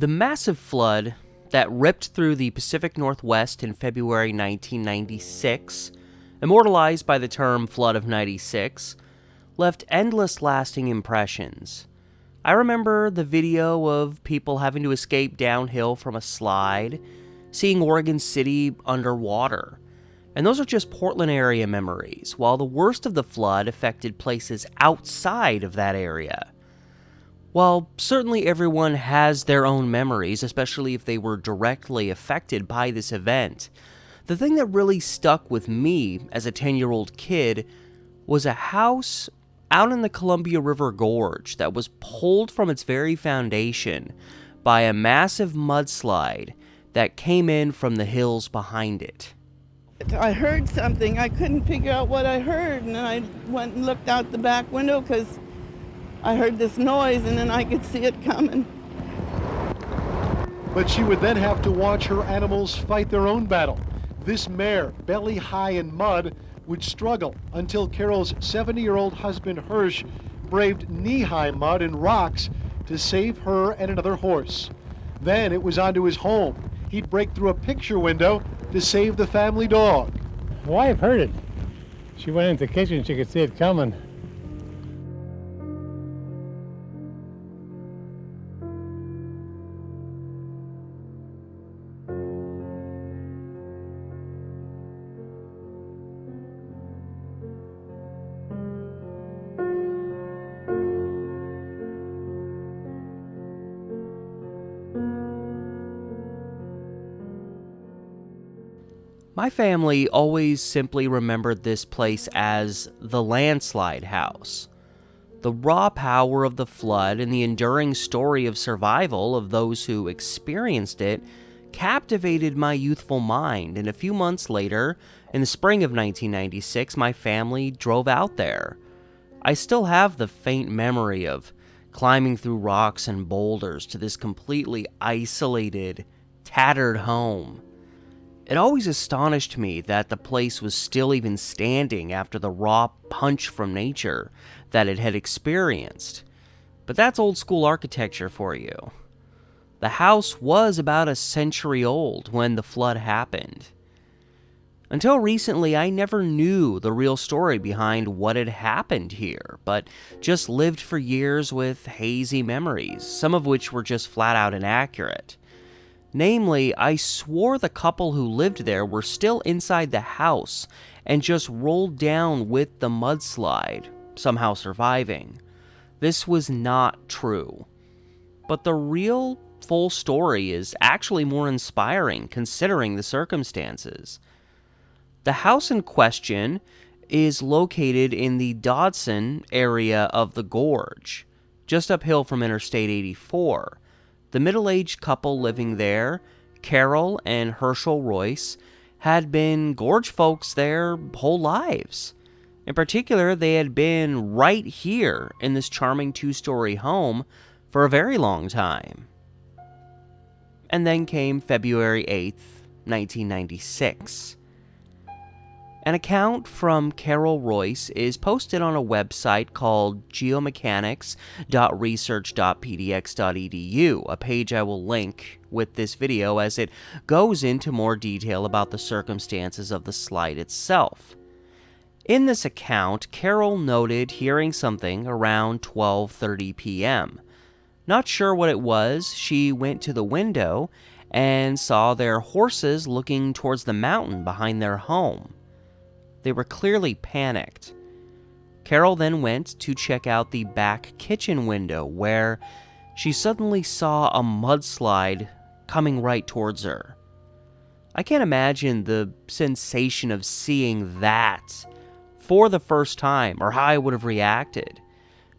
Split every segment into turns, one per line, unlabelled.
The massive flood that ripped through the Pacific Northwest in February 1996, immortalized by the term Flood of 96, left endless lasting impressions. I remember the video of people having to escape downhill from a slide, seeing Oregon City underwater. And those are just Portland area memories, while the worst of the flood affected places outside of that area. While certainly everyone has their own memories, especially if they were directly affected by this event, the thing that really stuck with me as a 10-year-old kid was a house out in the Columbia River Gorge that was pulled from its very foundation by a massive mudslide that came in from the hills behind it.
I heard something. I couldn't figure out what I heard, and then I went and looked out the back window because I heard this noise, and then I could see it coming.
But she would then have to watch her animals fight their own battle. This mare, belly high in mud, would struggle until Carol's 70-year-old husband Hirsch braved knee-high mud and rocks to save her and another horse. Then it was on to his home. He'd break through a picture window to save the family dog.
My wife heard it. She went into the kitchen, she could see it coming.
My family always simply remembered this place as the Landslide House. The raw power of the flood and the enduring story of survival of those who experienced it captivated my youthful mind, and a few months later, in the spring of 1996, my family drove out there. I still have the faint memory of climbing through rocks and boulders to this completely isolated, tattered home. It always astonished me that the place was still even standing after the raw punch from nature that it had experienced. But that's old school architecture for you. The house was about a century old when the flood happened. Until recently, I never knew the real story behind what had happened here, but just lived for years with hazy memories, some of which were just flat out inaccurate. Namely, I swore the couple who lived there were still inside the house and just rolled down with the mudslide, somehow surviving. This was not true. But the real full story is actually more inspiring considering the circumstances. The house in question is located in the Dodson area of the gorge, just uphill from Interstate 84. The middle-aged couple living there, Carol and Herschel Royse, had been gorge folks their whole lives. In particular, they had been right here in this charming two-story home for a very long time. And then came February 8th, 1996. An account from Carol Royse is posted on a website called geomechanics.research.pdx.edu, a page I will link with this video as it goes into more detail about the circumstances of the slide itself. In this account, Carol noted hearing something around 12:30 p.m. Not sure what it was, she went to the window and saw their horses looking towards the mountain behind their home. They were clearly panicked. Carol then went to check out the back kitchen window where she suddenly saw a mudslide coming right towards her. I can't imagine the sensation of seeing that for the first time or how I would have reacted.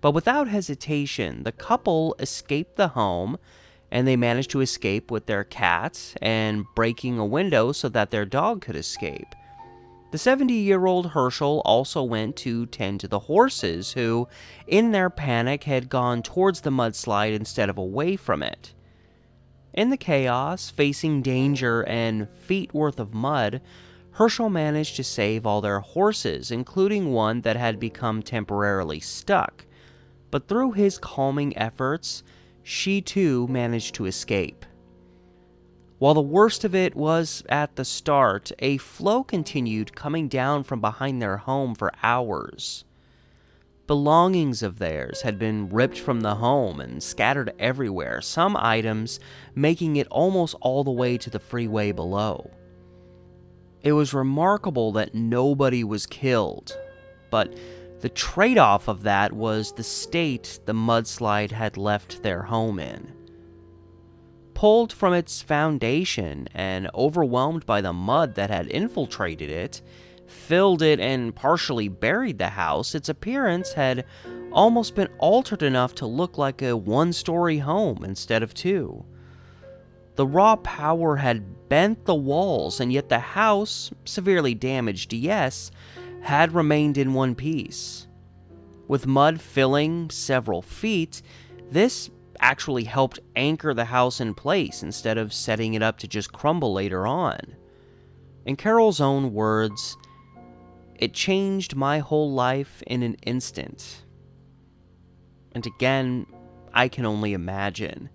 But without hesitation, the couple escaped the home and they managed to escape with their cat and breaking a window so that their dog could escape. The 70-year-old Herschel also went to tend to the horses who, in their panic, had gone towards the mudslide instead of away from it. In the chaos, facing danger and feet worth of mud, Herschel managed to save all their horses, including one that had become temporarily stuck. But through his calming efforts, she too managed to escape. While the worst of it was at the start, a flow continued coming down from behind their home for hours. Belongings of theirs had been ripped from the home and scattered everywhere, some items making it almost all the way to the freeway below. It was remarkable that nobody was killed, but the trade-off of that was the state the mudslide had left their home in. Pulled from its foundation and overwhelmed by the mud that had infiltrated it, filled it, and partially buried the house, its appearance had almost been altered enough to look like a one-story home instead of two. The raw power had bent the walls, and yet the house, severely damaged, yes, had remained in one piece. With mud filling several feet, this actually helped anchor the house in place instead of setting it up to just crumble later on. In Carol's own words, "It changed my whole life in an instant." And again, I can only imagine.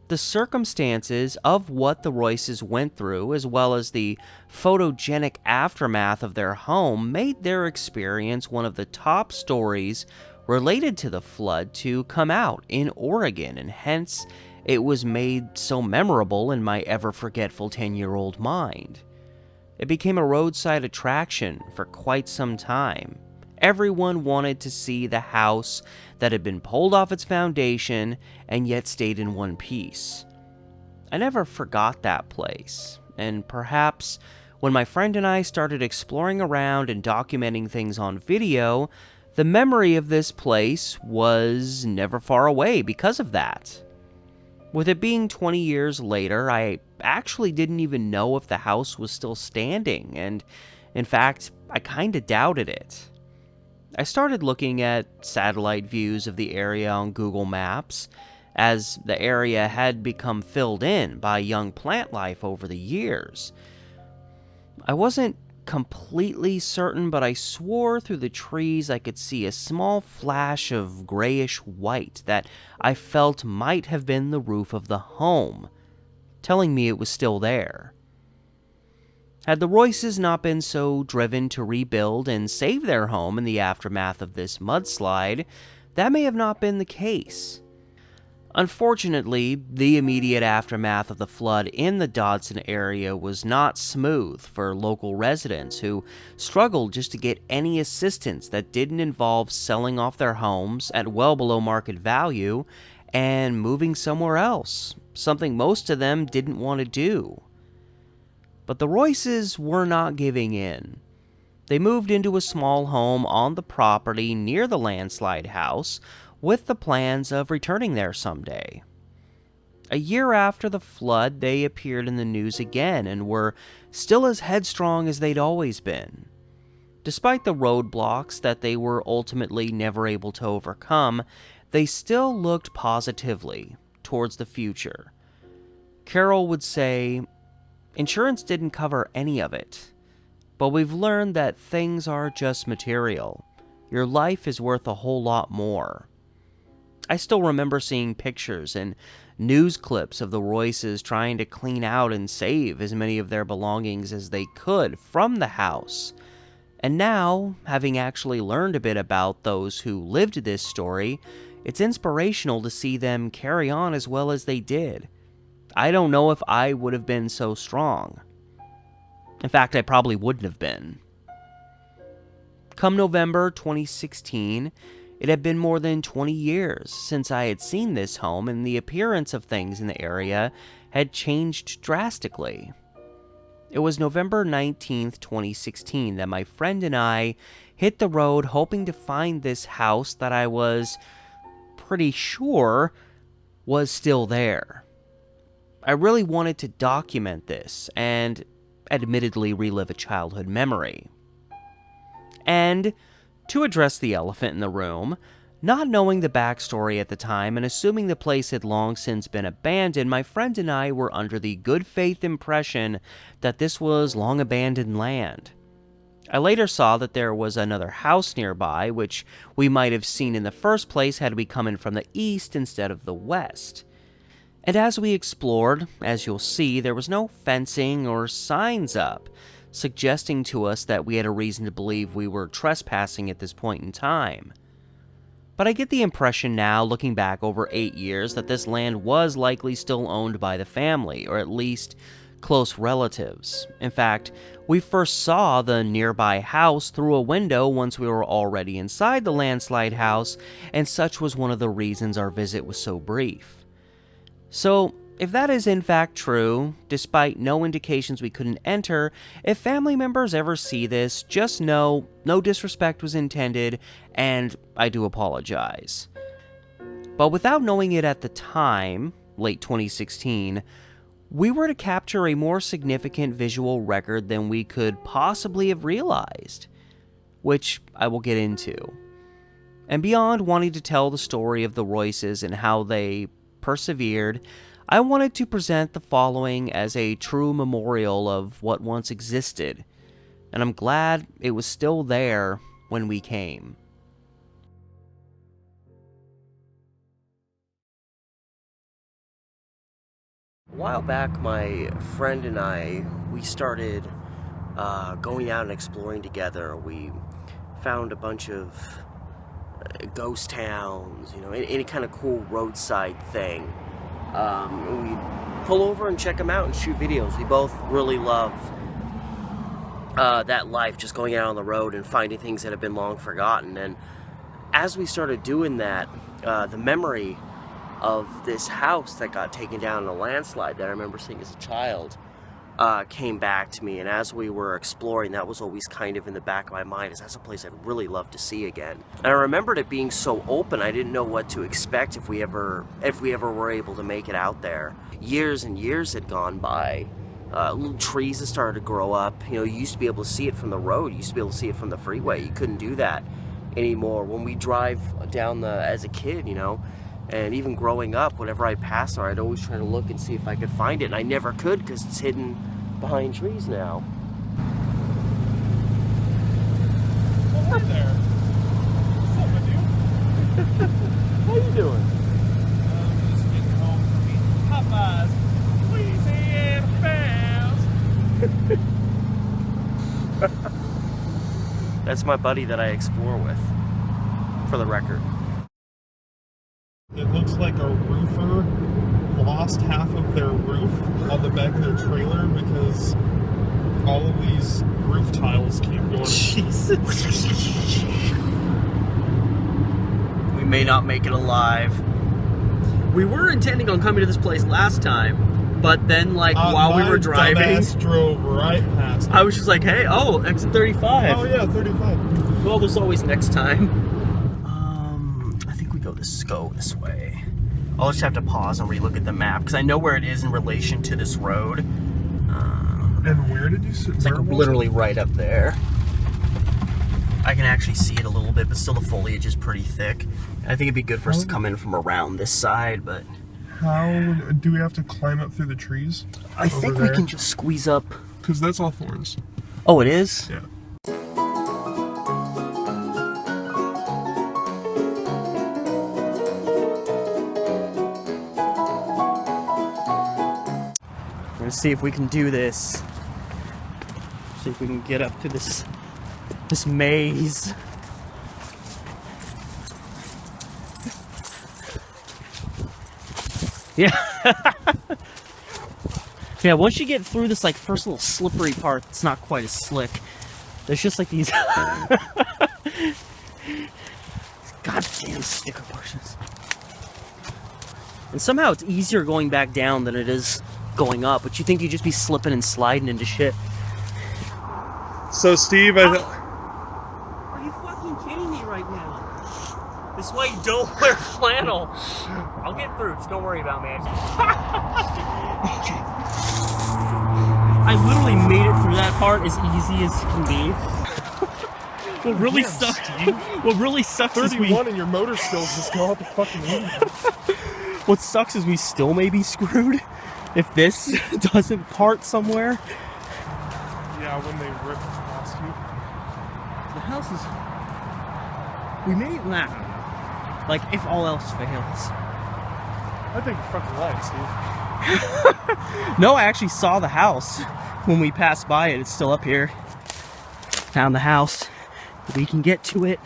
The circumstances of what the Royces went through, as well as the photogenic aftermath of their home, made their experience one of the top stories related to the flood to come out in Oregon, and hence it was made so memorable in my ever-forgetful 10-year-old mind. It became a roadside attraction for quite some time. Everyone wanted to see the house that had been pulled off its foundation and yet stayed in one piece. I never forgot that place, and perhaps when my friend and I started exploring around and documenting things on video, the memory of this place was never far away because of that. With it being 20 years later, I actually didn't even know if the house was still standing, and in fact, I kinda doubted it. I started looking at satellite views of the area on Google Maps, as the area had become filled in by young plant life over the years. I wasn't completely certain, but I swore through the trees I could see a small flash of grayish white that I felt might have been the roof of the home, telling me it was still there. Had the Royces not been so driven to rebuild and save their home in the aftermath of this mudslide, that may have not been the case. Unfortunately, the immediate aftermath of the flood in the Dodson area was not smooth for local residents who struggled just to get any assistance that didn't involve selling off their homes at well below market value and moving somewhere else, something most of them didn't want to do. But the Royces were not giving in. They moved into a small home on the property near the Landslide House, with the plans of returning there someday. A year after the flood, they appeared in the news again and were still as headstrong as they'd always been. Despite the roadblocks that they were ultimately never able to overcome, they still looked positively towards the future. Carol would say, "Insurance didn't cover any of it, but we've learned that things are just material. Your life is worth a whole lot more." I still remember seeing pictures and news clips of the Royces trying to clean out and save as many of their belongings as they could from the house. And now, having actually learned a bit about those who lived this story, it's inspirational to see them carry on as well as they did. I don't know if I would have been so strong. In fact, I probably wouldn't have been. Come November 2016, it had been more than 20 years since I had seen this home, and the appearance of things in the area had changed drastically. It was November 19th, 2016 that my friend and I hit the road hoping to find this house that I was pretty sure was still there. I really wanted to document this and admittedly relive a childhood memory. And to address the elephant in the room, not knowing the backstory at the time and assuming the place had long since been abandoned, my friend and I were under the good faith impression that this was long abandoned land. I later saw that there was another house nearby, which we might have seen in the first place had we come in from the east instead of the west. And as we explored, as you'll see, there was no fencing or signs up, suggesting to us that we had a reason to believe we were trespassing at this point in time. But I get the impression now, looking back over 8 years, that this land was likely still owned by the family, or at least close relatives. In fact, we first saw the nearby house through a window once we were already inside the Landslide House, and such was one of the reasons our visit was so brief. So, if that is in fact true, despite no indications we couldn't enter, if family members ever see this, just know no disrespect was intended, and I do apologize. But without knowing it at the time, late 2016, we were to capture a more significant visual record than we could possibly have realized, which I will get into. And beyond wanting to tell the story of the Royses and how they persevered, I wanted to present the following as a true memorial of what once existed, and I'm glad it was still there when we came. A while back, my friend and I, we started going out and exploring together. We found a bunch of ghost towns, you know, any kind of cool roadside thing. We pull over and check them out and shoot videos. We both really love that life, just going out on the road and finding things that have been long forgotten. And as we started doing that, the memory of this house that got taken down in a landslide that I remember seeing as a child came back to me. And as we were exploring, that was always kind of in the back of my mind, is that's a place I'd really love to see again. And I remembered it being so open, I didn't know what to expect if we ever were able to make it out there. Years and years had gone by. Little trees had started to grow up. You know, you used to be able to see it from the road. You used to be able to see it from the freeway. You couldn't do that anymore. When we drive down as a kid, you know, and even growing up, whenever I passed there, I'd always try to look and see if I could find it, and I never could because it's hidden behind trees now.
Oh, hey there. What's up, my dude?
How you doing?
I'm just getting home from eating Popeyes. Louisiana fans.
That's my buddy that I explore with, for the record.
It looks like a roofer lost half of their roof on the back of their trailer because all of these roof tiles keep going.
Jesus. We may not make it alive. We were intending on coming to this place last time, but then, like, while we were driving,
dumbass drove right past.
I was just like, hey, oh, exit 35.
Oh yeah, 35.
Well, there's always next time. I think we go this way. I'll just have to pause and relook at the map because I know where it is in relation to this road.
And where did you sit?
It's like literally right up there. I can actually see it a little bit, but still the foliage is pretty thick. I think it'd be good for us to come in from around this side, but...
How do we have to climb up through the trees?
I think we can just squeeze up.
Because that's all thorns.
Oh, it is?
Yeah.
We're gonna see if we can do this. See if we can get up to this maze. Yeah. Yeah, once you get through this like first little slippery part, it's not quite as slick. There's just like these goddamn sticker bushes. And somehow it's easier going back down than it is going up, but you think you'd just be slipping and sliding into shit.
So Steve,
Are you fucking kidding me right now? This is why you don't wear flannel. I'll get through, just don't worry about me. I literally made it through that part as easy as can be. What really sucks, what really sucks is
31 and your motor skills just go out the fucking window.
What sucks is we still may be screwed if this doesn't part somewhere.
Yeah, when they rip past you.
The house is... We may... Nah, I don't know. Like, if all else fails.
I think you're fucking lying, Steve.
No, I actually saw the house when we passed by it. It's still up here. Found the house. We can get to it.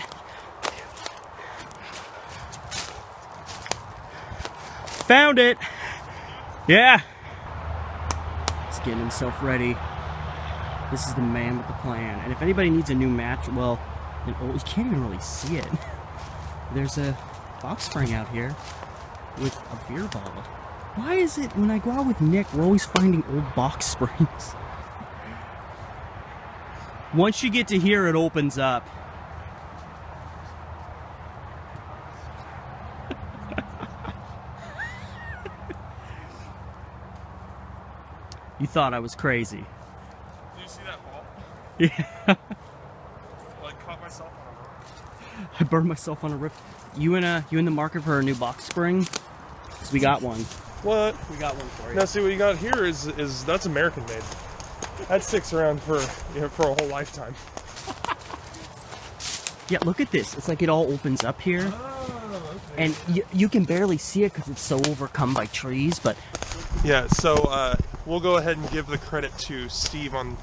Found it! Yeah! He's getting himself ready. This is the man with the plan. And if anybody needs a new match, well, you can't even really see it. There's a box spring out here with a beer bottle. Why is it when I go out with Nick, we're always finding old box springs? Once you get to here, it opens up. You thought I was crazy.
Did you see that ball?
Yeah.
Like, caught myself on a rope.
I burned myself on a rip. You in the market for a new box spring? 'Cause we got one.
What?
We got one for you.
Now, see what you got here is that's American made. That sticks around for a whole lifetime.
Yeah, look at this. It's like it all opens up here.
Oh, okay.
And you can barely see it because it's so overcome by trees, but...
Yeah, so we'll go ahead and give the credit to Steve on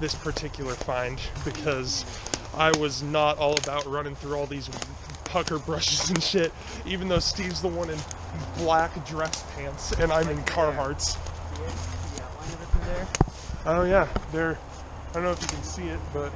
this particular find, because I was not all about running through all these pucker brushes and shit, even though Steve's the one in black dress pants and I'm in Carhartts. Oh yeah, I don't know if you can see it, but...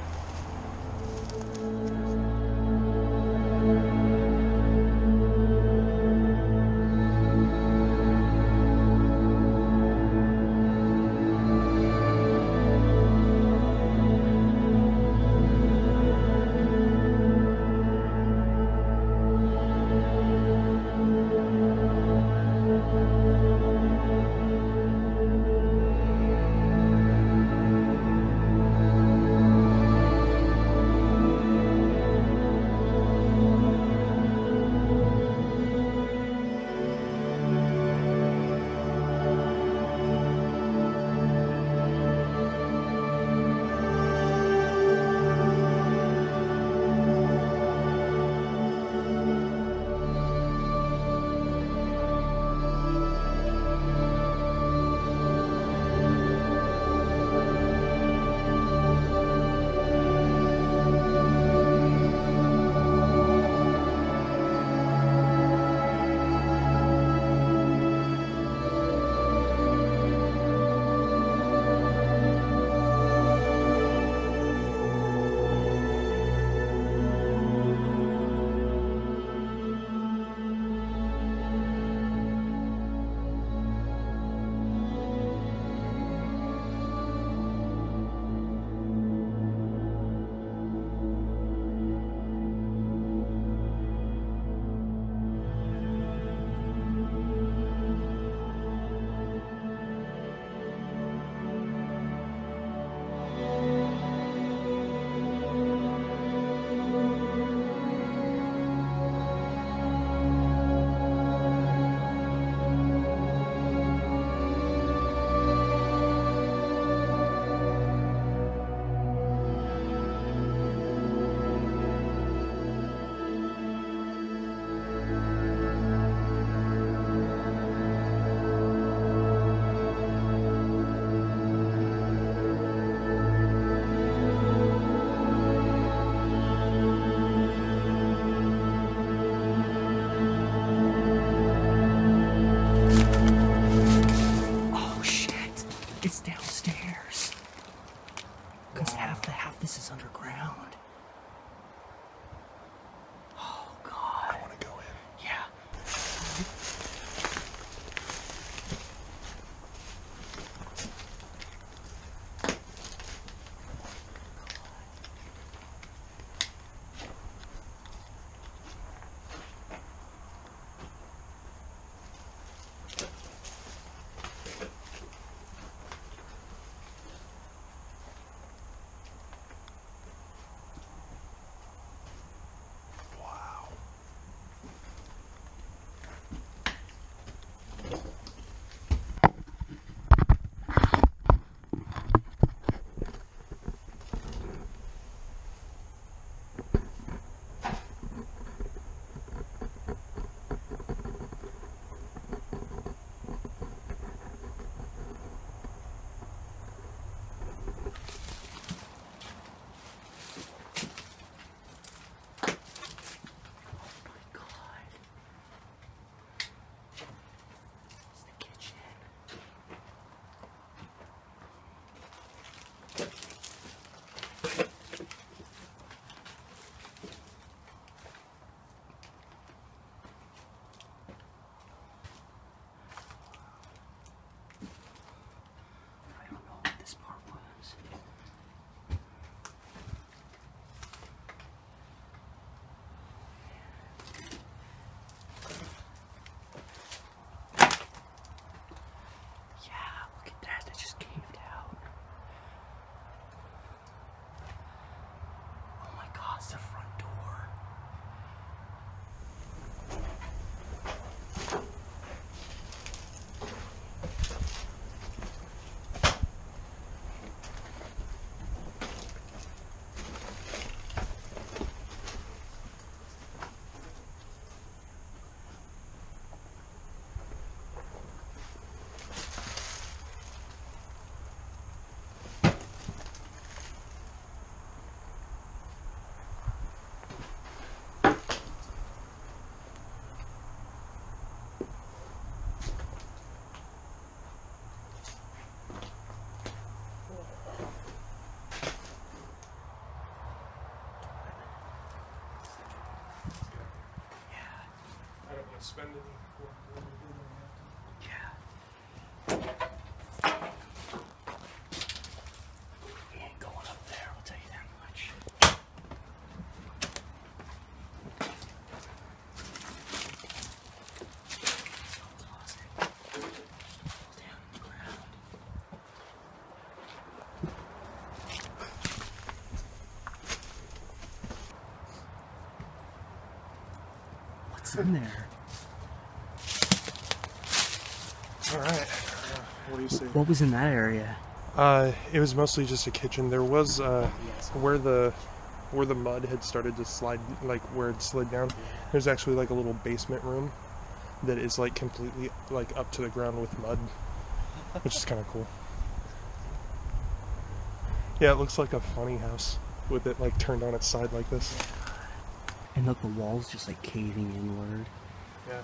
It's downstairs. Because half this is underground. Oh, God.
I want to go in.
Yeah.
to spend any.
We ain't going up there, I'll tell you that much. What's in there?
All right. What do you say?
What was in that area?
It was mostly just a kitchen. There was where the mud had started to slide, like where it slid down. There's actually like a little basement room that is like completely like up to the ground with mud, which is kind of cool. Yeah, it looks like a funny house with it like turned on its side like this.
And look, the walls just like caving inward.
Yeah.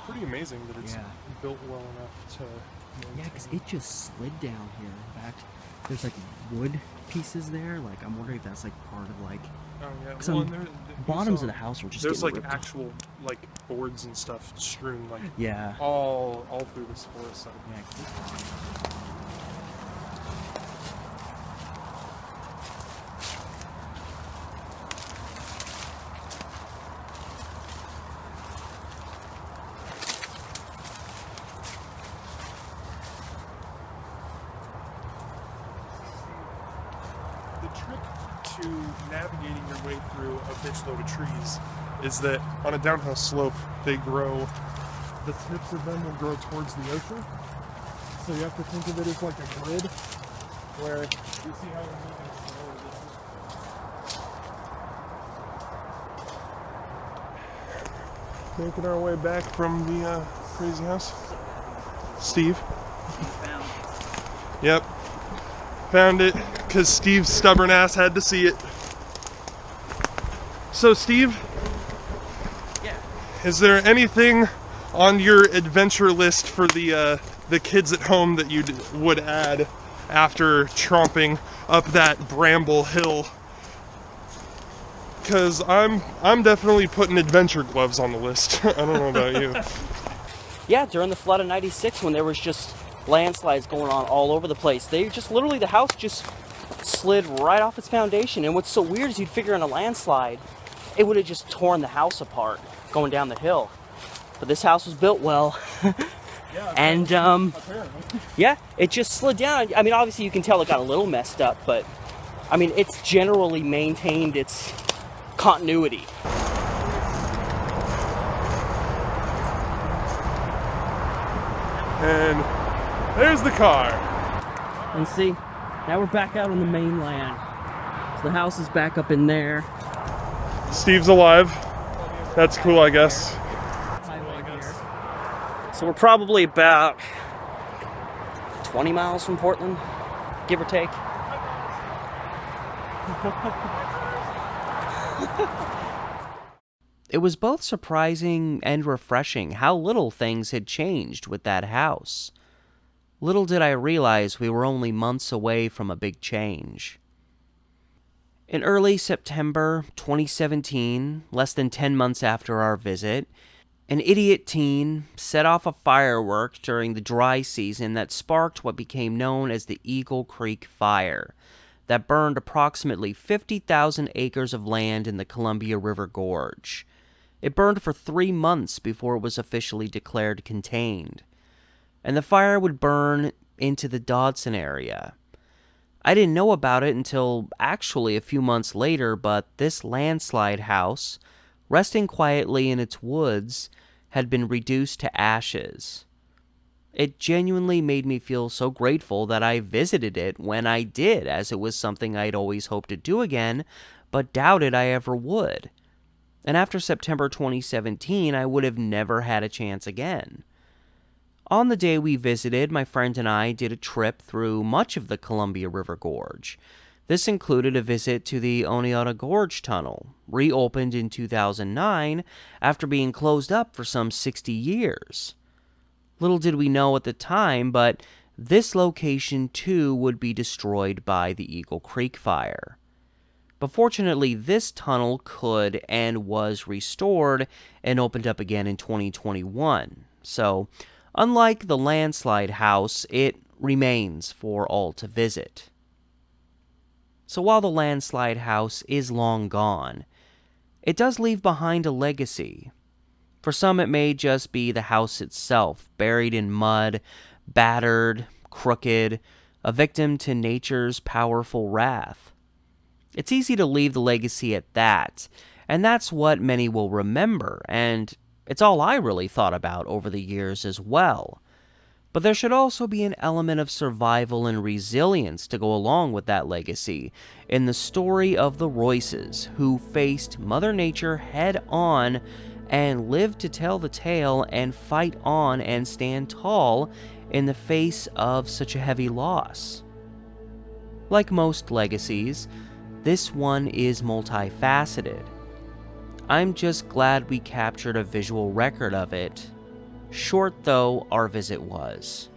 Pretty amazing that it's built well enough to.
Yeah, because it just slid down here. In fact, there's like wood pieces there. Like, I'm wondering if that's like part of like.
Oh yeah.
Well, and bottoms of the house were just.
There's like
ripped
actual like boards and stuff strewn like.
Yeah.
All through this forest side.
Yeah.
The trick to navigating your way through a bitch load of trees is that on a downhill slope, they grow, the tips of them will grow towards the ocean. So you have to think of it as like a grid where you see how they're moving slower. Making our way back from the crazy house. Steve. Yep. Found it because Steve's stubborn ass had to see it. So Steve, is there anything on your adventure list for the kids at home that you would add after tromping up that bramble hill? Because I'm definitely putting adventure gloves on the list. I don't know about you.
Yeah, during the flood of '96, when there was just landslides going on all over the place, they just literally, the house just slid right off its foundation. And what's so weird is you'd figure in a landslide, it would have just torn the house apart going down the hill. But this house was built well. And yeah, it just slid down. I mean, obviously you can tell it got a little messed up, but I mean, it's generally maintained its continuity.
And there's the car.
And see, now we're back out on the mainland. So the house is back up in there.
Steve's alive. That's cool, I guess.
So we're probably about 20 miles from Portland, give or take. It was both surprising and refreshing how little things had changed with that house. Little did I realize we were only months away from a big change. In early September 2017, less than 10 months after our visit, an idiot teen set off a firework during the dry season that sparked what became known as the Eagle Creek Fire, that burned approximately 50,000 acres of land in the Columbia River Gorge. It burned for 3 months before it was officially declared contained. And the fire would burn into the Dodson area. I didn't know about it until actually a few months later, but this landslide house, resting quietly in its woods, had been reduced to ashes. It genuinely made me feel so grateful that I visited it when I did, as it was something I'd always hoped to do again, but doubted I ever would. And after September 2017, I would have never had a chance again. On the day we visited, my friend and I did a trip through much of the Columbia River Gorge. This included a visit to the Oneota Gorge Tunnel, reopened in 2009 after being closed up for some 60 years. Little did we know at the time, but this location too would be destroyed by the Eagle Creek Fire. But fortunately, this tunnel could and was restored and opened up again in 2021. So, unlike the Landslide House, it remains for all to visit. So while the Landslide House is long gone, it does leave behind a legacy. For some, it may just be the house itself, buried in mud, battered, crooked, a victim to nature's powerful wrath. It's easy to leave the legacy at that, and that's what many will remember, and it's all I really thought about over the years as well. But there should also be an element of survival and resilience to go along with that legacy in the story of the Royses, who faced Mother Nature head on and lived to tell the tale and fight on and stand tall in the face of such a heavy loss. Like most legacies, this one is multifaceted. I'm just glad we captured a visual record of it. Short though our visit was.